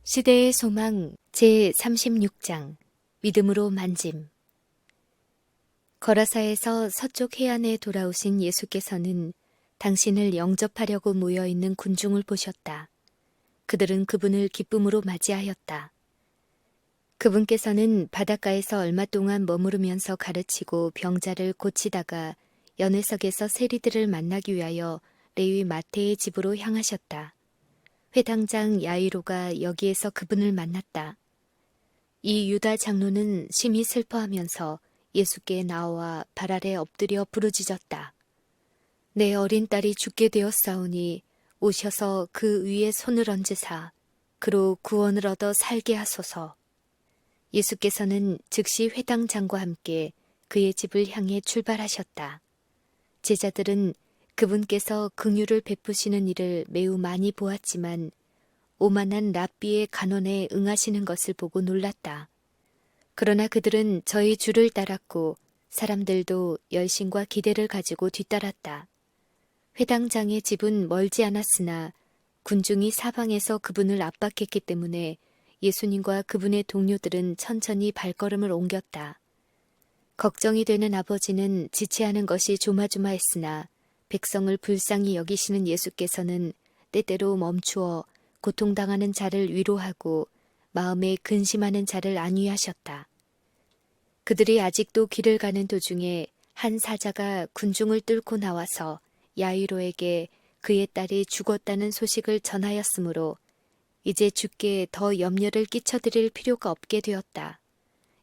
시대의 소망 제36장 믿음으로 만짐. 거라사에서 서쪽 해안에 돌아오신 예수께서는 당신을 영접하려고 모여있는 군중을 보셨다. 그들은 그분을 기쁨으로 맞이하였다. 그분께서는 바닷가에서 얼마 동안 머무르면서 가르치고 병자를 고치다가 연회석에서 세리들을 만나기 위하여 레위 마태의 집으로 향하셨다. 회당장 야이로가 여기에서 그분을 만났다. 이 유다 장로는 심히 슬퍼하면서 예수께 나와 발 아래 엎드려 부르짖었다. 내 어린 딸이 죽게 되었사오니 오셔서 그 위에 손을 얹으사 그로 구원을 얻어 살게 하소서. 예수께서는 즉시 회당장과 함께 그의 집을 향해 출발하셨다. 제자들은 그분께서 긍휼을 베푸시는 일을 매우 많이 보았지만 오만한 랍비의 간언에 응하시는 것을 보고 놀랐다. 그러나 그들은 저희 줄을 따랐고 사람들도 열심과 기대를 가지고 뒤따랐다. 회당장의 집은 멀지 않았으나 군중이 사방에서 그분을 압박했기 때문에 예수님과 그분의 동료들은 천천히 발걸음을 옮겼다. 걱정이 되는 아버지는 지체하는 것이 조마조마했으나 백성을 불쌍히 여기시는 예수께서는 때때로 멈추어 고통당하는 자를 위로하고 마음에 근심하는 자를 안위하셨다. 그들이 아직도 길을 가는 도중에 한 사자가 군중을 뚫고 나와서 야이로에게 그의 딸이 죽었다는 소식을 전하였으므로 이제 주께 더 염려를 끼쳐드릴 필요가 없게 되었다.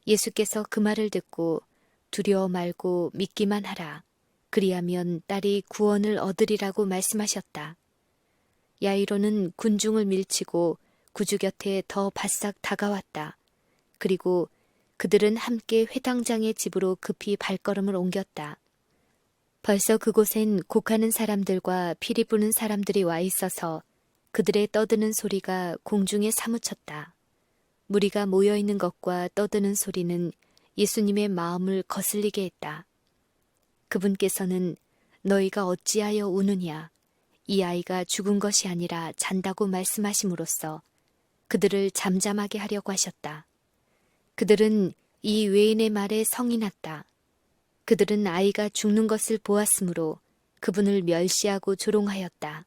예수께서 그 말을 듣고 두려워 말고 믿기만 하라. 그리하면 딸이 구원을 얻으리라고 말씀하셨다. 야이로는 군중을 밀치고 구주 곁에 더 바싹 다가왔다. 그리고 그들은 함께 회당장의 집으로 급히 발걸음을 옮겼다. 벌써 그곳엔 곡하는 사람들과 피리 부는 사람들이 와 있어서 그들의 떠드는 소리가 공중에 사무쳤다. 무리가 모여있는 것과 떠드는 소리는 예수님의 마음을 거슬리게 했다. 그분께서는 너희가 어찌하여 우느냐? 이 아이가 죽은 것이 아니라 잔다고 말씀하심으로써 그들을 잠잠하게 하려고 하셨다. 그들은 이 외인의 말에 성이 났다. 그들은 아이가 죽는 것을 보았으므로 그분을 멸시하고 조롱하였다.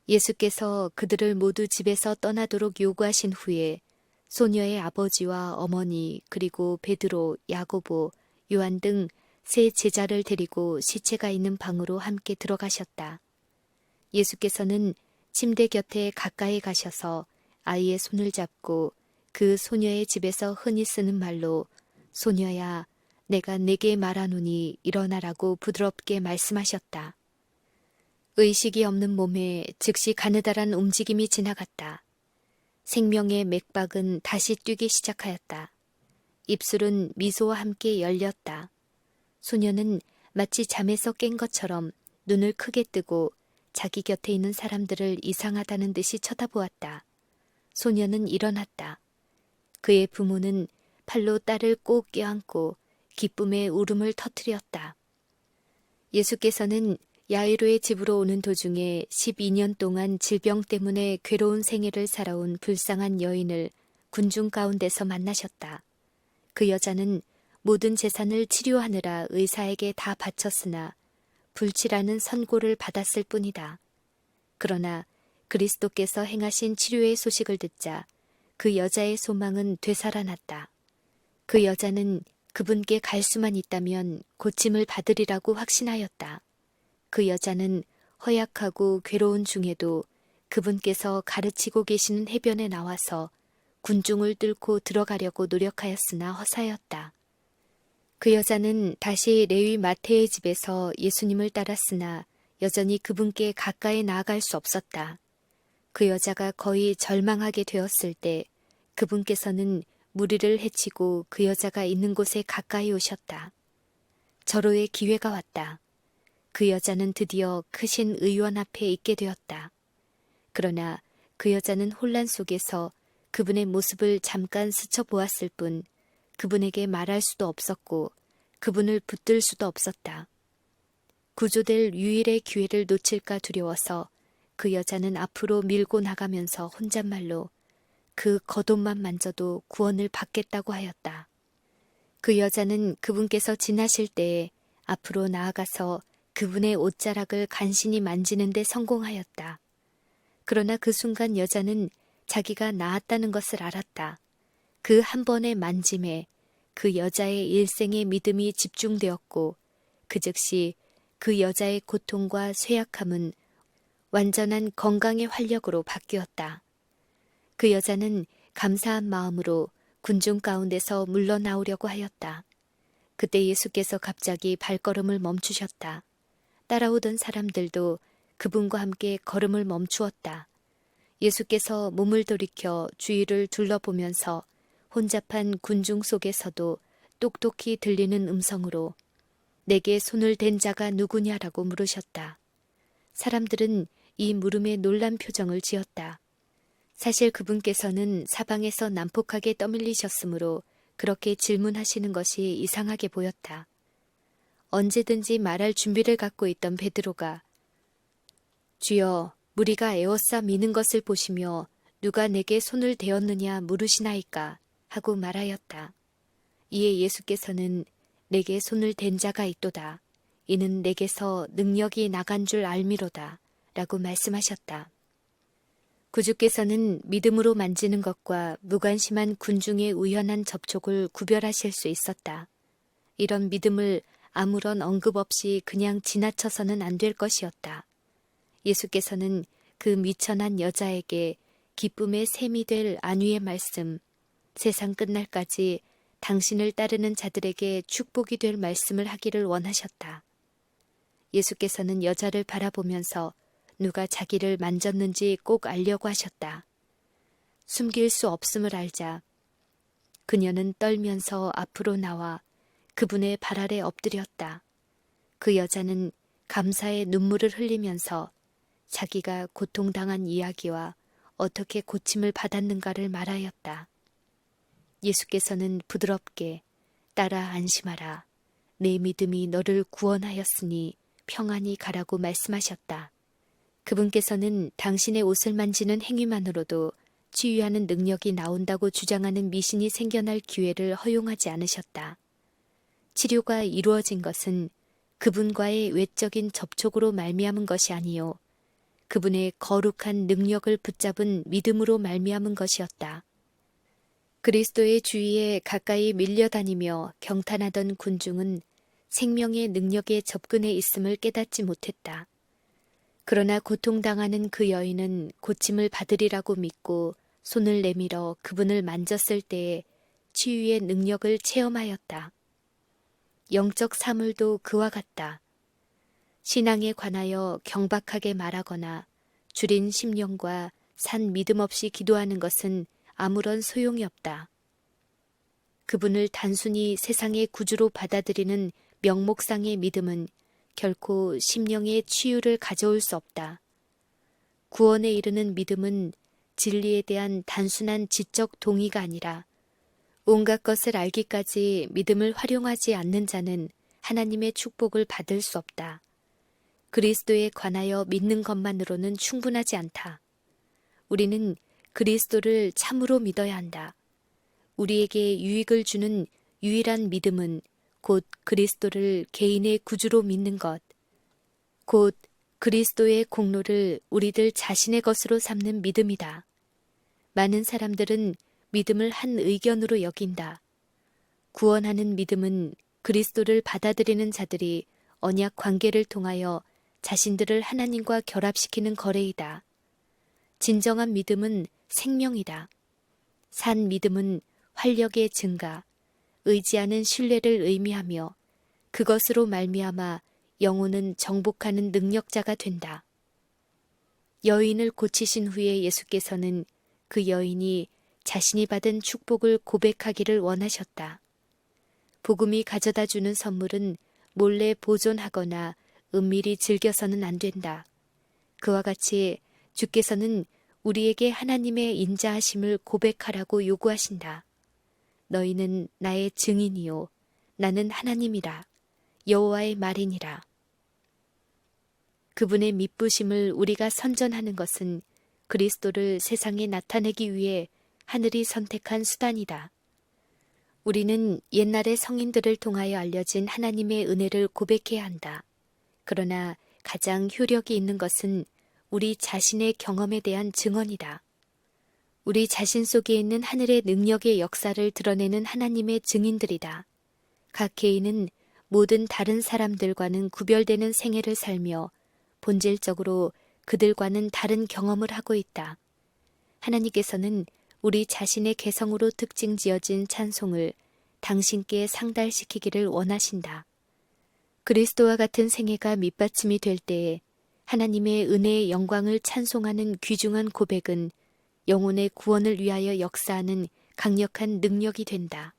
예수께서 그들을 모두 집에서 떠나도록 요구하신 후에 소녀의 아버지와 어머니 그리고 베드로, 야고보, 요한 등 세 제자를 데리고 시체가 있는 방으로 함께 들어가셨다. 예수께서는 침대 곁에 가까이 가셔서 아이의 손을 잡고 그 소녀의 집에서 흔히 쓰는 말로 소녀야 내가 네게 말하노니 일어나라고 부드럽게 말씀하셨다. 의식이 없는 몸에 즉시 가느다란 움직임이 지나갔다. 생명의 맥박은 다시 뛰기 시작하였다. 입술은 미소와 함께 열렸다. 소녀는 마치 잠에서 깬 것처럼 눈을 크게 뜨고 자기 곁에 있는 사람들을 이상하다는 듯이 쳐다보았다. 소녀는 일어났다. 그의 부모는 팔로 딸을 꼭 껴안고 기쁨의 울음을 터뜨렸다. 예수께서는 야이로의 집으로 오는 도중에 12년 동안 질병 때문에 괴로운 생애를 살아온 불쌍한 여인을 군중 가운데서 만나셨다. 그 여자는 모든 재산을 치료하느라 의사에게 다 바쳤으나 불치라는 선고를 받았을 뿐이다. 그러나 그리스도께서 행하신 치료의 소식을 듣자 그 여자의 소망은 되살아났다. 그 여자는 그분께 갈 수만 있다면 고침을 받으리라고 확신하였다. 그 여자는 허약하고 괴로운 중에도 그분께서 가르치고 계시는 해변에 나와서 군중을 뚫고 들어가려고 노력하였으나 허사였다. 그 여자는 다시 레위 마태의 집에서 예수님을 따랐으나 여전히 그분께 가까이 나아갈 수 없었다. 그 여자가 거의 절망하게 되었을 때 그분께서는 무리를 해치고 그 여자가 있는 곳에 가까이 오셨다. 절호의 기회가 왔다. 그 여자는 드디어 크신 의원 앞에 있게 되었다. 그러나 그 여자는 혼란 속에서 그분의 모습을 잠깐 스쳐보았을 뿐 그분에게 말할 수도 없었고 그분을 붙들 수도 없었다. 구조될 유일의 기회를 놓칠까 두려워서 그 여자는 앞으로 밀고 나가면서 혼잣말로 그 겉옷만 만져도 구원을 받겠다고 하였다. 그 여자는 그분께서 지나실 때에 앞으로 나아가서 그분의 옷자락을 간신히 만지는 데 성공하였다. 그러나 그 순간 여자는 자기가 나았다는 것을 알았다. 그 한 번의 만짐에 그 여자의 일생의 믿음이 집중되었고 그 즉시 그 여자의 고통과 쇠약함은 완전한 건강의 활력으로 바뀌었다. 그 여자는 감사한 마음으로 군중 가운데서 물러나오려고 하였다. 그때 예수께서 갑자기 발걸음을 멈추셨다. 따라오던 사람들도 그분과 함께 걸음을 멈추었다. 예수께서 몸을 돌이켜 주위를 둘러보면서 혼잡한 군중 속에서도 똑똑히 들리는 음성으로 내게 손을 댄 자가 누구냐라고 물으셨다. 사람들은 이 물음에 놀란 표정을 지었다. 사실 그분께서는 사방에서 난폭하게 떠밀리셨으므로 그렇게 질문하시는 것이 이상하게 보였다. 언제든지 말할 준비를 갖고 있던 베드로가 주여, 무리가 에워싸 미는 것을 보시며 누가 내게 손을 대었느냐 물으시나이까 하고 말하였다. 이에 예수께서는 내게 손을 댄 자가 있도다. 이는 내게서 능력이 나간 줄 알미로다 라고 말씀하셨다. 구주께서는 믿음으로 만지는 것과 무관심한 군중의 우연한 접촉을 구별하실 수 있었다. 이런 믿음을 아무런 언급 없이 그냥 지나쳐서는 안 될 것이었다. 예수께서는 그 미천한 여자에게 기쁨의 샘이 될 안위의 말씀, 세상 끝날까지 당신을 따르는 자들에게 축복이 될 말씀을 하기를 원하셨다. 예수께서는 여자를 바라보면서 누가 자기를 만졌는지 꼭 알려고 하셨다. 숨길 수 없음을 알자 그녀는 떨면서 앞으로 나와 그분의 발 아래 엎드렸다. 그 여자는 감사의 눈물을 흘리면서 자기가 고통당한 이야기와 어떻게 고침을 받았는가를 말하였다. 예수께서는 부드럽게 따라 안심하라. 내 믿음이 너를 구원하였으니 평안히 가라고 말씀하셨다. 그분께서는 당신의 옷을 만지는 행위만으로도 치유하는 능력이 나온다고 주장하는 미신이 생겨날 기회를 허용하지 않으셨다. 치료가 이루어진 것은 그분과의 외적인 접촉으로 말미암은 것이 아니요 그분의 거룩한 능력을 붙잡은 믿음으로 말미암은 것이었다. 그리스도의 주위에 가까이 밀려다니며 경탄하던 군중은 생명의 능력에 접근해 있음을 깨닫지 못했다. 그러나 고통당하는 그 여인은 고침을 받으리라고 믿고 손을 내밀어 그분을 만졌을 때에 치유의 능력을 체험하였다. 영적 사물도 그와 같다. 신앙에 관하여 경박하게 말하거나 줄인 심령과 산 믿음 없이 기도하는 것은 아무런 소용이 없다. 그분을 단순히 세상의 구주로 받아들이는 명목상의 믿음은 결코 심령의 치유를 가져올 수 없다. 구원에 이르는 믿음은 진리에 대한 단순한 지적 동의가 아니라 온갖 것을 알기까지 믿음을 활용하지 않는 자는 하나님의 축복을 받을 수 없다. 그리스도에 관하여 믿는 것만으로는 충분하지 않다. 우리는 그리스도를 참으로 믿어야 한다. 우리에게 유익을 주는 유일한 믿음은 곧 그리스도를 개인의 구주로 믿는 것, 곧 그리스도의 공로를 우리들 자신의 것으로 삼는 믿음이다. 많은 사람들은 믿음을 한 의견으로 여긴다. 구원하는 믿음은 그리스도를 받아들이는 자들이 언약 관계를 통하여 자신들을 하나님과 결합시키는 거래이다. 진정한 믿음은 생명이다. 산 믿음은 활력의 증가, 의지하는 신뢰를 의미하며 그것으로 말미암아 영혼은 정복하는 능력자가 된다. 여인을 고치신 후에 예수께서는 그 여인이 자신이 받은 축복을 고백하기를 원하셨다. 복음이 가져다 주는 선물은 몰래 보존하거나 은밀히 즐겨서는 안 된다. 그와 같이 주께서는 우리에게 하나님의 인자하심을 고백하라고 요구하신다. 너희는 나의 증인이요 나는 하나님이라 여호와의 말이니라. 그분의 미쁘심을 우리가 선전하는 것은 그리스도를 세상에 나타내기 위해 하늘이 선택한 수단이다. 우리는 옛날의 성인들을 통하여 알려진 하나님의 은혜를 고백해야 한다. 그러나 가장 효력이 있는 것은 우리 자신의 경험에 대한 증언이다. 우리 자신 속에 있는 하늘의 능력의 역사를 드러내는 하나님의 증인들이다. 각 개인은 모든 다른 사람들과는 구별되는 생애를 살며 본질적으로 그들과는 다른 경험을 하고 있다. 하나님께서는 우리 자신의 개성으로 특징 지어진 찬송을 당신께 상달시키기를 원하신다. 그리스도와 같은 생애가 밑받침이 될 때에 하나님의 은혜의 영광을 찬송하는 귀중한 고백은 영혼의 구원을 위하여 역사하는 강력한 능력이 된다.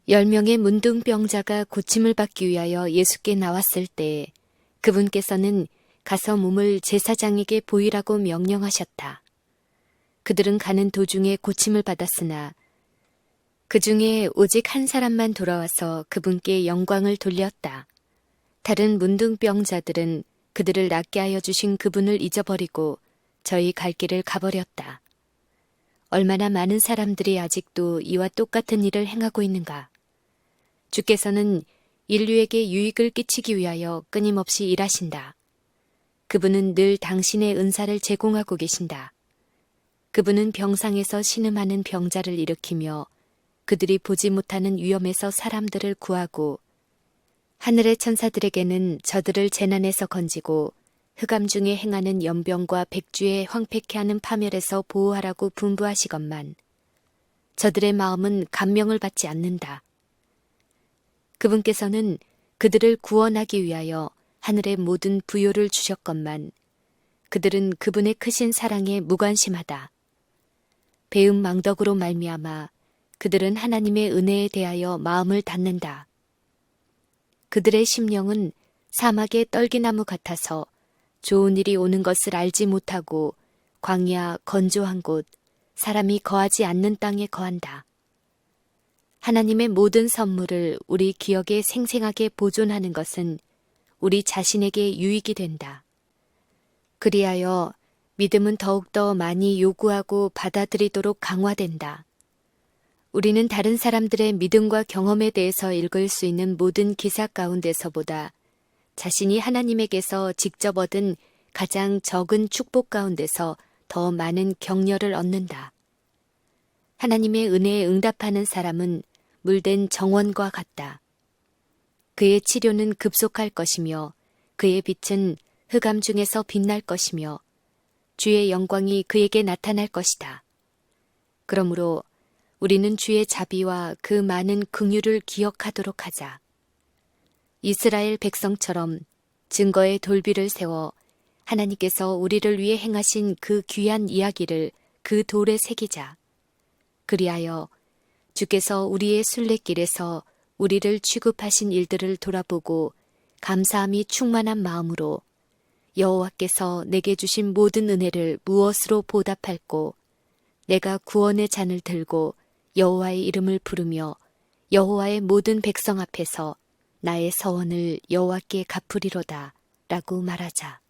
10명의 문둥병자가 고침을 받기 위하여 예수께 나왔을 때 그분께서는 가서 몸을 제사장에게 보이라고 명령하셨다. 그들은 가는 도중에 고침을 받았으나 그 중에 오직 한 사람만 돌아와서 그분께 영광을 돌렸다. 다른 문둥병자들은 그들을 낫게 하여 주신 그분을 잊어버리고 저희 갈 길을 가버렸다. 얼마나 많은 사람들이 아직도 이와 똑같은 일을 행하고 있는가. 주께서는 인류에게 유익을 끼치기 위하여 끊임없이 일하신다. 그분은 늘 당신의 은사를 제공하고 계신다. 그분은 병상에서 신음하는 병자를 일으키며 그들이 보지 못하는 위험에서 사람들을 구하고 하늘의 천사들에게는 저들을 재난에서 건지고 흑암 중에 행하는 연병과 백주에 황폐케 하는 파멸에서 보호하라고 분부하시건만 저들의 마음은 감명을 받지 않는다. 그분께서는 그들을 구원하기 위하여 하늘의 모든 부요를 주셨건만 그들은 그분의 크신 사랑에 무관심하다. 배은망덕으로 말미암아 그들은 하나님의 은혜에 대하여 마음을 닫는다. 그들의 심령은 사막의 떨기나무 같아서 좋은 일이 오는 것을 알지 못하고 광야 건조한 곳, 사람이 거하지 않는 땅에 거한다. 하나님의 모든 선물을 우리 기억에 생생하게 보존하는 것은 우리 자신에게 유익이 된다. 그리하여 믿음은 더욱더 많이 요구하고 받아들이도록 강화된다. 우리는 다른 사람들의 믿음과 경험에 대해서 읽을 수 있는 모든 기사 가운데서보다 자신이 하나님에게서 직접 얻은 가장 적은 축복 가운데서 더 많은 격려를 얻는다. 하나님의 은혜에 응답하는 사람은 물된 정원과 같다. 그의 치료는 급속할 것이며 그의 빛은 흑암 중에서 빛날 것이며 주의 영광이 그에게 나타날 것이다. 그러므로 우리는 주의 자비와 그 많은 긍휼을 기억하도록 하자. 이스라엘 백성처럼 증거의 돌비를 세워 하나님께서 우리를 위해 행하신 그 귀한 이야기를 그 돌에 새기자. 그리하여 주께서 우리의 순례길에서 우리를 취급하신 일들을 돌아보고 감사함이 충만한 마음으로 여호와께서 내게 주신 모든 은혜를 무엇으로 보답할꼬 내가 구원의 잔을 들고 여호와의 이름을 부르며 여호와의 모든 백성 앞에서 나의 서원을 여호와께 갚으리로다 라고 말하자.